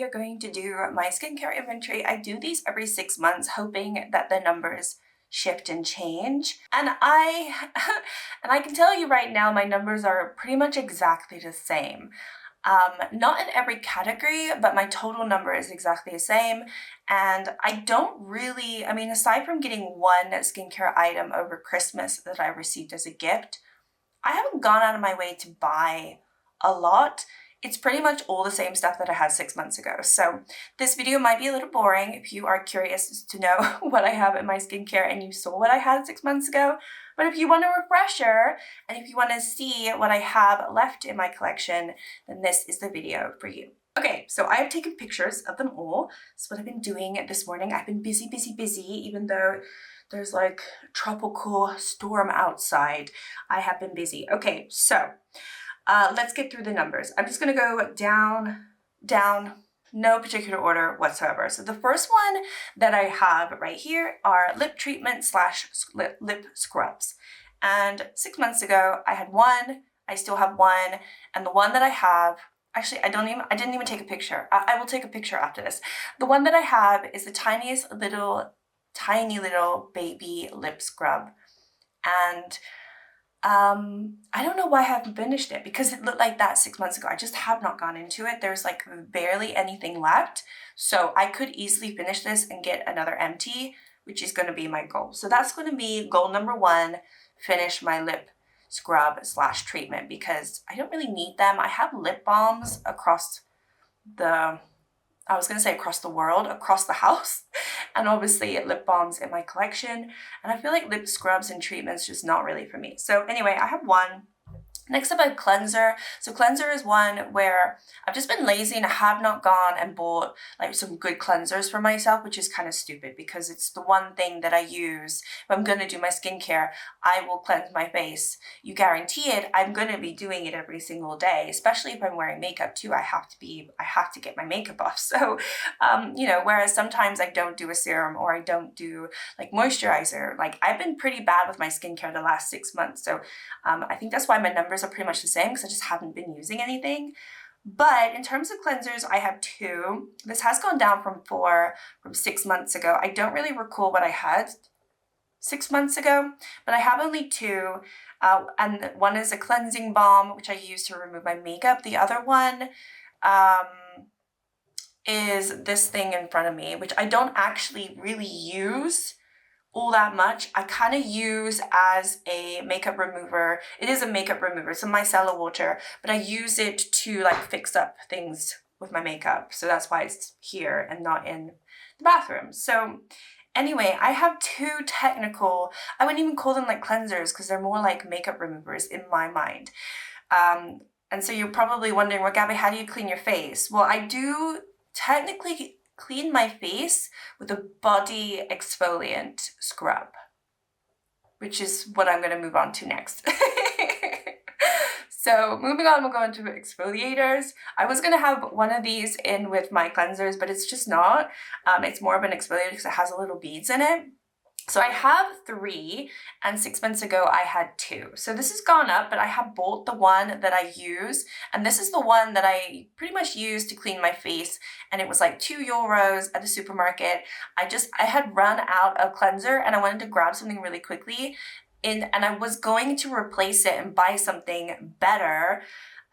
we are going to do my skincare inventory. I do these every 6 months, hoping that the numbers shift and change. And I can tell you right now, my numbers are pretty much exactly the same. Not in every category, but my total number is exactly the same. And I don't really, I mean, aside from getting one skincare item over Christmas that I received as a gift, I haven't gone out of my way to buy a lot. It's pretty much all the same stuff that I had 6 months ago. So this video might be a little boring if you are curious to know what I have in my skincare and you saw what I had 6 months ago. But if you want a refresher and if you want to see what I have left in my collection, then this is the video for you. Okay, so I have taken pictures of them all. That's what I've been doing this morning. I've been busy, even though there's like a tropical storm outside. I have been busy. Okay, so let's get through the numbers. I'm just gonna go down, no particular order whatsoever. So the first one that I have right here are lip treatment slash lip scrubs. And 6 months ago, I had one, I still have one, and the one that I have, actually, I didn't even take a picture. I will take a picture after this. The one that I have is the tiniest little, tiny little baby lip scrub. And I don't know why I haven't finished it, because it looked like that 6 months ago. I just have not gone into it. There's like barely anything left. So I could easily finish this and get another empty, which is going to be my goal. So that's going to be goal number one, finish my lip scrub slash treatment, because I don't really need them. I have lip balms across the, I was going to say across the world, across the house, and obviously lip balms in my collection. And I feel like lip scrubs and treatments just not really for me. So anyway, I have one. Next up, I have cleanser. So cleanser is one where I've just been lazy and I have not gone and bought like some good cleansers for myself, which is kind of stupid because it's the one thing that I use. If I'm going to do my skincare, I will cleanse my face. You guarantee it. I'm going to be doing it every single day, especially if I'm wearing makeup too. I have to get my makeup off. So, you know, whereas sometimes I don't do a serum or I don't do like moisturizer. Like I've been pretty bad with my skincare the last 6 months. So I think that's why my numbers are pretty much the same, because I just haven't been using anything. But in terms of cleansers, I have two. This has gone down from 4 from 6 months ago. I don't really recall what I had 6 months ago, but I have only two. And one is a cleansing balm, which I use to remove my makeup. The other one is this thing in front of me, which I don't actually really use all that much. I kind of use as a makeup remover. It is a makeup remover. It's a micellar water, but I use it to like fix up things with my makeup. So that's why it's here and not in the bathroom. So anyway, I have two technical, I wouldn't even call them like cleansers because they're more like makeup removers in my mind. And so you're probably wondering, well, Gabby, how do you clean your face? Well, I do technically clean my face with a body exfoliant scrub, which is what I'm going to move on to next. So moving on, we'll go into exfoliators. I was going to have one of these in with my cleansers, but it's just not. It's more of an exfoliator because it has a little beads in it. So I have 3, and 6 months ago I had 2. So this has gone up, but I have bought the one that I use, and this is the one that I pretty much use to clean my face, and it was like €2 at the supermarket. I had run out of cleanser and I wanted to grab something really quickly, and I was going to replace it and buy something better.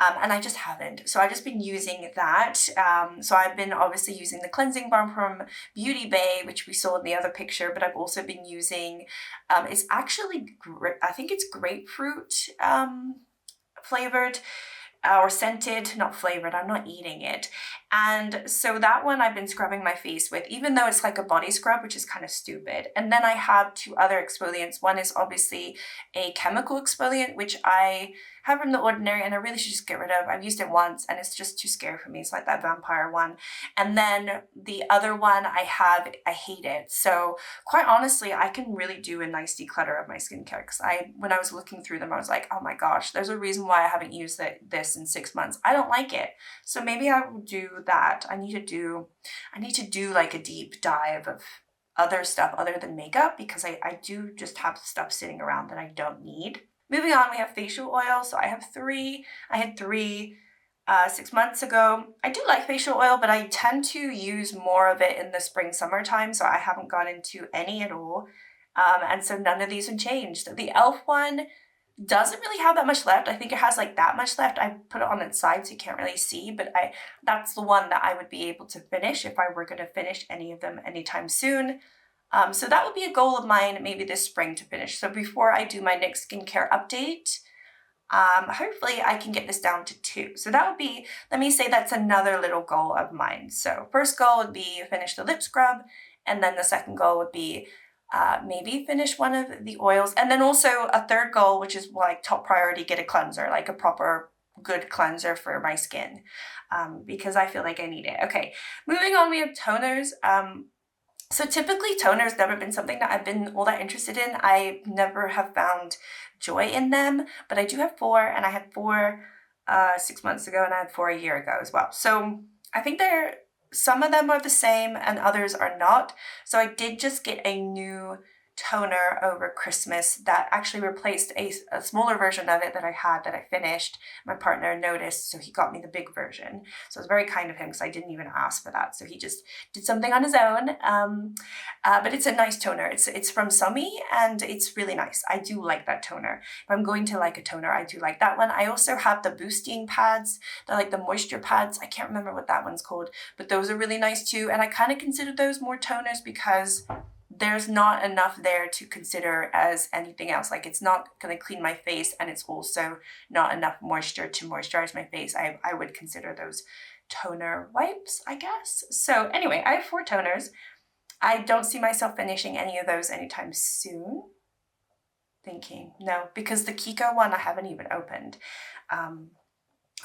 And I just haven't. So I've just been using that. So I've been obviously using the cleansing balm from Beauty Bay, which we saw in the other picture, but I've also been using, it's actually, I think it's grapefruit flavored or scented, not flavored, I'm not eating it. And so that one I've been scrubbing my face with, even though it's like a body scrub, which is kind of stupid. And then I have 2 other exfoliants. One is obviously a chemical exfoliant, which I have from The Ordinary and I really should just get rid of. I've used it once and it's just too scary for me. It's like that vampire one. And then the other one I hate it. So quite honestly, I can really do a nice declutter of my skincare, because when I was looking through them, I was like, oh my gosh, there's a reason why I haven't used this in 6 months. I don't like it. So maybe I will do that. I need to do like a deep dive of other stuff other than makeup, because I do just have stuff sitting around that I don't need. Moving on, we have facial oil. So I have 3. I had 3. 6 months ago. I do like facial oil, but I tend to use more of it in the spring, summertime, so I haven't gone into any at all. And so none of these have changed. The e.l.f. one doesn't really have that much left. I think it has like that much left. I put it on its side so you can't really see, but that's the one that I would be able to finish if I were going to finish any of them anytime soon. So that would be a goal of mine maybe this spring to finish. So before I do my next skincare update, hopefully I can get this down to 2. So that would be, let me say that's another little goal of mine. So first goal would be finish the lip scrub, and then the second goal would be maybe finish one of the oils, and then also a third goal, which is like top priority, get a cleanser, like a proper good cleanser for my skin, because I feel like I need it. Okay, moving on, we have toners. So typically toner's never been something that I've been all that interested in. I never have found joy in them, but I do have 4, and I had 4 6 months ago, and I had 4 a year ago as well. So I think some of them are the same and others are not. So I did just get a new toner over Christmas that actually replaced a smaller version of it that I had that I finished. My partner noticed, so he got me the big version. So it was very kind of him because I didn't even ask for that. So he just did something on his own. But it's a nice toner. It's from Sumi, and it's really nice. I do like that toner. If I'm going to like a toner, I do like that one. I also have the boosting pads. They're like the moisture pads. I can't remember what that one's called, but those are really nice too. And I kind of consider those more toners because there's not enough there to consider as anything else. Like, it's not going to clean my face, and it's also not enough moisture to moisturize my face. I would consider those toner wipes, I guess. So anyway, I have 4 toners. I don't see myself finishing any of those anytime soon. Thinking, no, because the Kiko one I haven't even opened.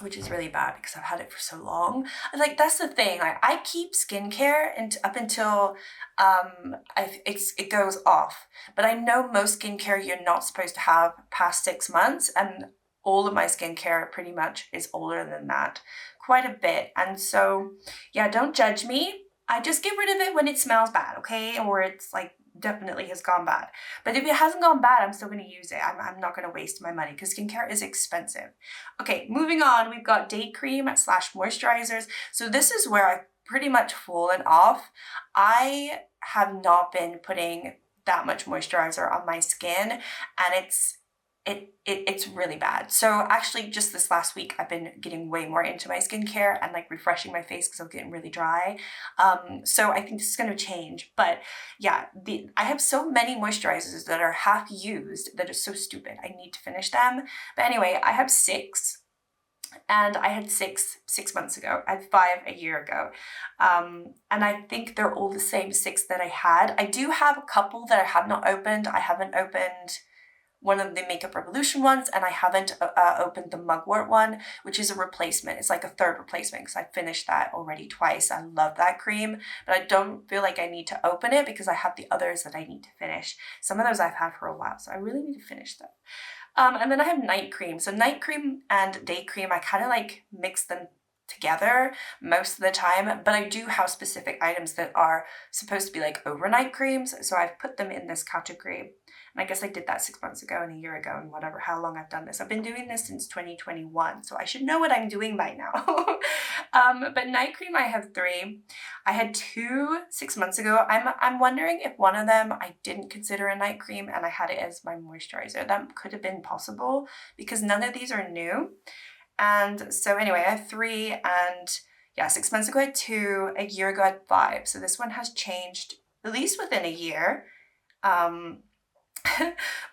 Which is really bad because I've had it for so long. Like, that's the thing. I keep skincare up until it goes off. But I know most skincare you're not supposed to have past 6 months, and all of my skincare pretty much is older than that, quite a bit. And so, yeah, don't judge me. I just get rid of it when it smells bad, okay? Or it's like definitely has gone bad. But if it hasn't gone bad, I'm still going to use it. I'm not going to waste my money because skincare is expensive. Okay, moving on, we've got day cream / moisturizers. So this is where I've pretty much fallen off. I have not been putting that much moisturizer on my skin, and it's really bad. So actually just this last week, I've been getting way more into my skincare and like refreshing my face because I'm getting really dry. So I think this is going to change. But yeah, I have so many moisturizers that are half used that are so stupid. I need to finish them. But anyway, I have 6. And I had 6 months ago. I had 5 a year ago. And I think they're all the same 6 that I had. I do have a couple that I have not opened. I haven't opened one of the Makeup Revolution ones, and I haven't opened the Mugwort one, which is a replacement. It's like a third replacement because I finished that already twice. I love that cream, but I don't feel like I need to open it because I have the others that I need to finish. Some of those I've had for a while, so I really need to finish them. And then I have night cream. So night cream and day cream, I kind of like mix them together most of the time, but I do have specific items that are supposed to be like overnight creams, so I've put them in this category. And I guess I did that 6 months ago and a year ago and whatever, how long I've done this. I've been doing this since 2021, so I should know what I'm doing by now. But night cream, I have 3. I had 2 6 months ago. I'm wondering if one of them I didn't consider a night cream and I had it as my moisturizer. That could have been possible because none of these are new. And so anyway, I have 3, and yeah, 6 months ago I had 2, a year ago I had 5. So this one has changed at least within a year.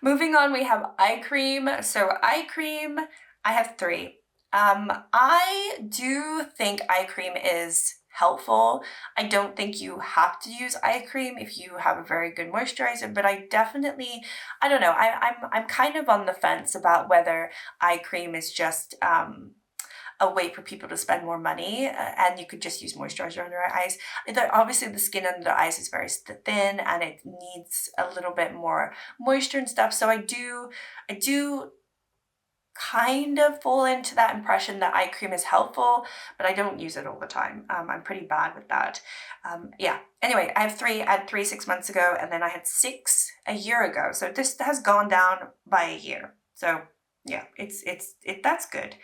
Moving on, we have eye cream. So eye cream, I have 3. I do think eye cream is helpful. I don't think you have to use eye cream if you have a very good moisturizer, but I don't know, I'm kind of on the fence about whether eye cream is just a way for people to spend more money, and you could just use moisturizer under your eyes. Obviously the skin under the eyes is very thin and it needs a little bit more moisture and stuff, so I do kind of fall into that impression that eye cream is helpful, but I don't use it all the time. I'm pretty bad with that. Yeah, anyway, I have 3. I had 3 6 months ago, and then I had 6 a year ago, so this has gone down by a year. So yeah, that's good.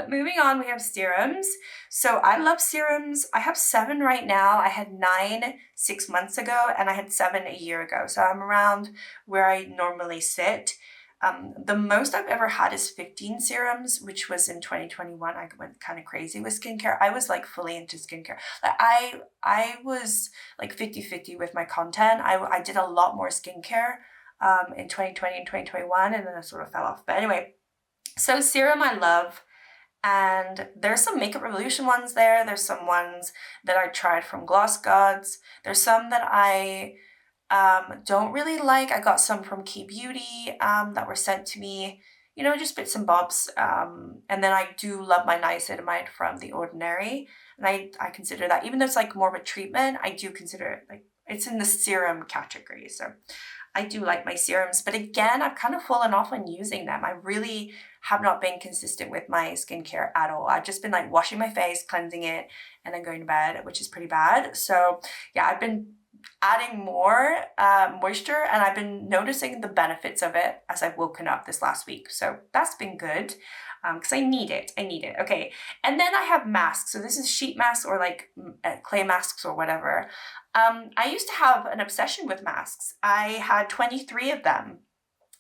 Moving on, we have serums. So I love serums. I have 7 right now. I had 9 6 months ago, and I had 7 a year ago. So I'm around where I normally sit. The most I've ever had is 15 serums, which was in 2021. I went kind of crazy with skincare. I was like fully into skincare. Like I was like 50-50 with my content. I did a lot more skincare in 2020 and 2021, and then I sort of fell off. But anyway, so serum I love. And there's some Makeup Revolution ones there. There's some ones that I tried from GlossGods. There's some that I don't really like. I got some from Key Beauty that were sent to me, you know, just bits and bobs. And then I do love my niacinamide from The Ordinary. And I consider that, even though it's like more of a treatment, I do consider it like it's in the serum category. So I do like my serums, but again, I've kind of fallen off on using them. I really have not been consistent with my skincare at all. I've just been like washing my face, cleansing it, and then going to bed, which is pretty bad. So yeah, I've been adding more moisture, and I've been noticing the benefits of it as I've woken up this last week. So that's been good because I need it. Okay, and then I have masks. So this is sheet masks or like clay masks or whatever. I used to have an obsession with masks. I had 23 of them.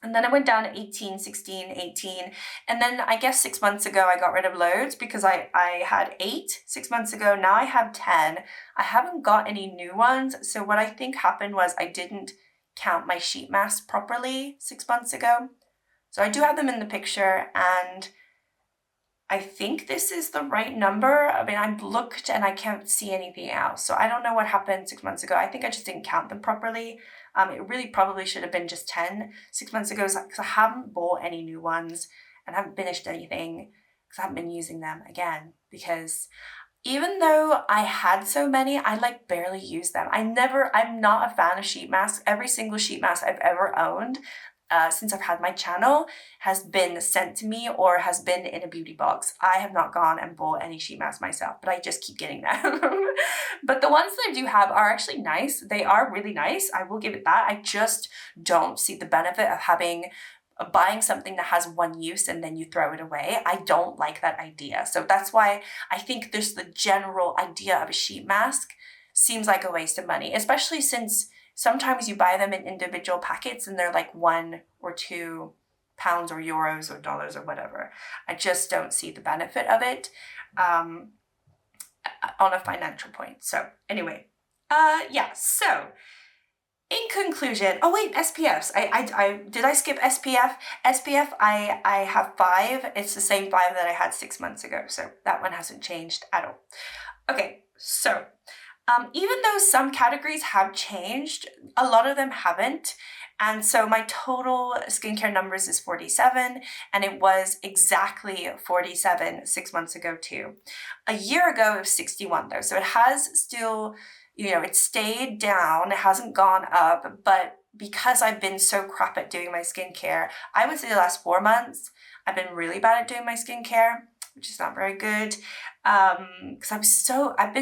And then I went down to 18, 16, 18. And then I guess 6 months ago, I got rid of loads because I had 8 6 months ago. Now I have 10. I haven't got any new ones. So what I think happened was I didn't count my sheet masks properly 6 months ago. So I do have them in the picture, and I think this is the right number. I mean, I've looked and I can't see anything else. So I don't know what happened 6 months ago. I think I just didn't count them properly. It really probably should have been just 10 6 months ago because I haven't bought any new ones and haven't finished anything because I haven't been using them again. Because even though I had so many, I like barely use them. I'm not a fan of sheet masks. Every single sheet mask I've ever owned since I've had my channel has been sent to me or has been in a beauty box. I have not gone and bought any sheet masks myself, but I just keep getting them. But the ones that I do have are actually nice. They are really nice. I will give it that. I just don't see the benefit of buying something that has one use and then you throw it away. I don't like that idea. So that's why I think there's the general idea of a sheet mask seems like a waste of money, especially since sometimes you buy them in individual packets and they're like £1 or £2 or euros or dollars or whatever. I just don't see the benefit of it on a financial point. So anyway, yeah, so in conclusion, oh wait, SPFs. Did I skip SPF? SPF, I have 5. It's the same 5 that I had 6 months ago. So that one hasn't changed at all. Okay, so even though some categories have changed, a lot of them haven't. And so my total skincare numbers is 47, and it was exactly 47 6 months ago too. A year ago, it was 61 though. So it has still, you know, it stayed down, it hasn't gone up, but because I've been so crap at doing my skincare, I would say the last 4 months, I've been really bad at doing my skincare, which is not very good. Because I've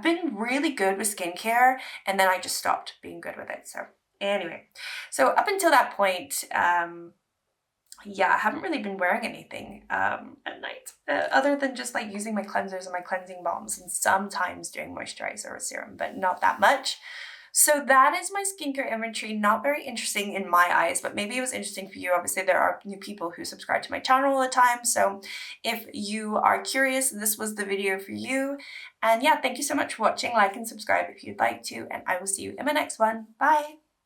been really good with skincare, and then I just stopped being good with it. So anyway, so up until that point, yeah, I haven't really been wearing anything at night other than just like using my cleansers and my cleansing balms and sometimes doing moisturizer or serum, but not that much. So that is my skincare inventory. Not very interesting in my eyes, but maybe it was interesting for you. Obviously, there are new people who subscribe to my channel all the time. So if you are curious, this was the video for you. And yeah, thank you so much for watching. Like and subscribe if you'd like to, and I will see you in my next one. Bye.